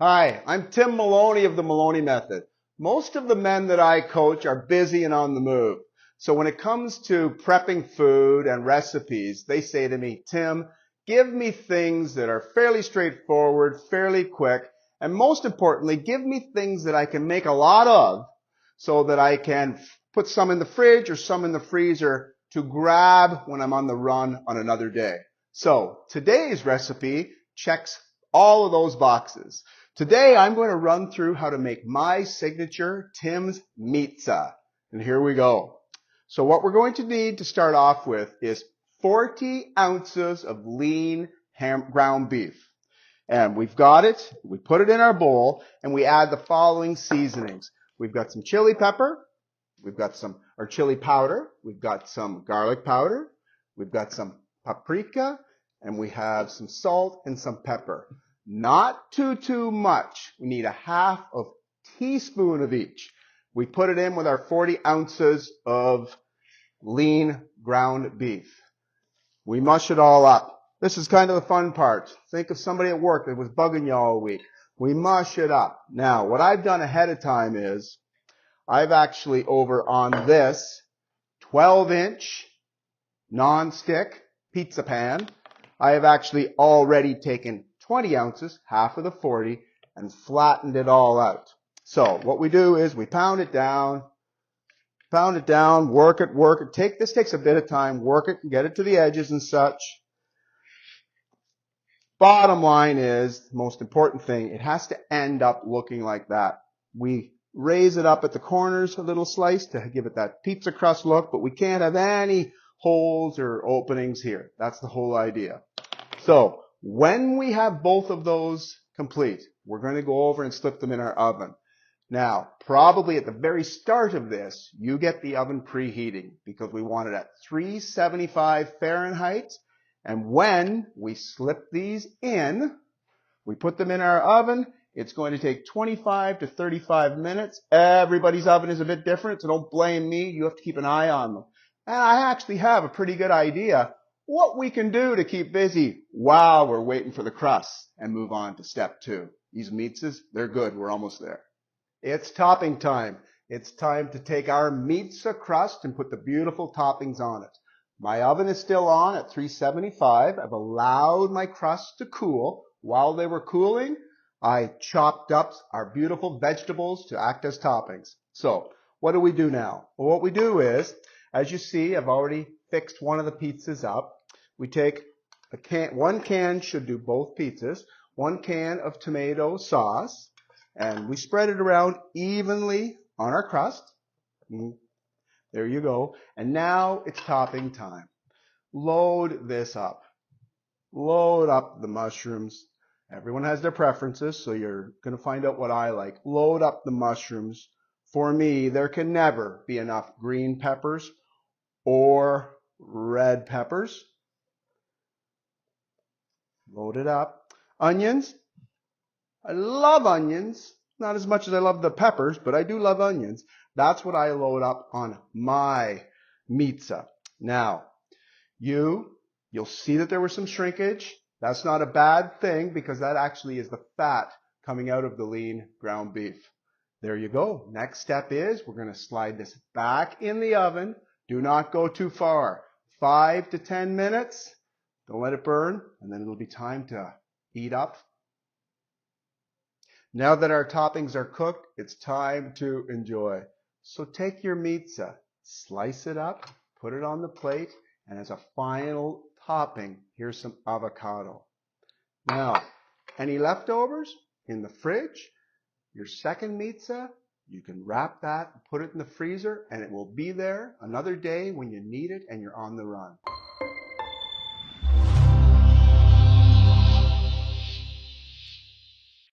Hi, I'm Tim Maloney of the Maloney Method. Most of the men that I coach are busy and on the move. So when it comes to prepping food and recipes, they say to me, Tim, give me things that are fairly straightforward, fairly quick, and most importantly, give me things that I can make a lot of so that I can put some in the fridge or some in the freezer to grab when I'm on the run on another day. So today's recipe checks all of those boxes. Today, I'm going to run through how to make my signature Tim's Meatza. And here we go. So what we're going to need to start off with is 40 ounces of lean ground beef. And we've got it. We put it in our bowl, and we add the following seasonings. We've got some chili pepper. We've got our chili powder. We've got some garlic powder. We've got some paprika, and we have some salt and some pepper. Not too much. We need a half of teaspoon of each. We put it in with our 40 ounces of lean ground beef. We mush it all up. This is kind of the fun part. Think of somebody at work that was bugging you all week. We mush it up. Now, what I've done ahead of time is I've actually over on this 12-inch non-stick pizza pan, I have actually already taken 20 ounces, half of the 40, and flattened it all out. So what we do is we pound it down, work it. This takes a bit of time, work it, get it to the edges and such. Bottom line is, the most important thing, it has to end up looking like that. We raise it up at the corners a little slice to give it that pizza crust look, but we can't have any holes or openings here. That's the whole idea. So when we have both of those complete, we're going to go over and slip them in our oven. Now, probably at the very start of this, you get the oven preheating because we want it at 375 Fahrenheit. And when we slip these in, we put them in our oven. It's going to take 25 to 35 minutes. Everybody's oven is a bit different, so don't blame me. You have to keep an eye on them. And I actually have a pretty good idea what we can do to keep busy while we're waiting for the crust and move on to step 2. These meatzas, they're good. We're almost there. It's topping time. It's time to take our meatza crust and put the beautiful toppings on it. My oven is still on at 375. I've allowed my crust to cool. While they were cooling, I chopped up our beautiful vegetables to act as toppings. So what do we do now? Well, what we do is, as you see, I've already fixed one of the pizzas up. We take a can, one can should do both pizzas, 1 can of tomato sauce, and we spread it around evenly on our crust. There you go. And now it's topping time. Load this up. Load up the mushrooms. Everyone has their preferences, so you're going to find out what I like. Load up the mushrooms. For me, there can never be enough green peppers or red peppers. Load it up. Onions. I love onions. Not as much as I love the peppers, but I do love onions. That's what I load up on my meatza. Now, you'll see that there was some shrinkage. That's not a bad thing because that actually is the fat coming out of the lean ground beef. There you go. Next step is we're going to slide this back in the oven. Do not go too far. 5 to 10 minutes. Don't let it burn, and then it'll be time to heat up. Now that our toppings are cooked, it's time to enjoy. So take your meatza, slice it up, put it on the plate, and as a final topping, here's some avocado. Now, any leftovers in the fridge, your second meatza, you can wrap that, put it in the freezer, and it will be there another day when you need it and you're on the run.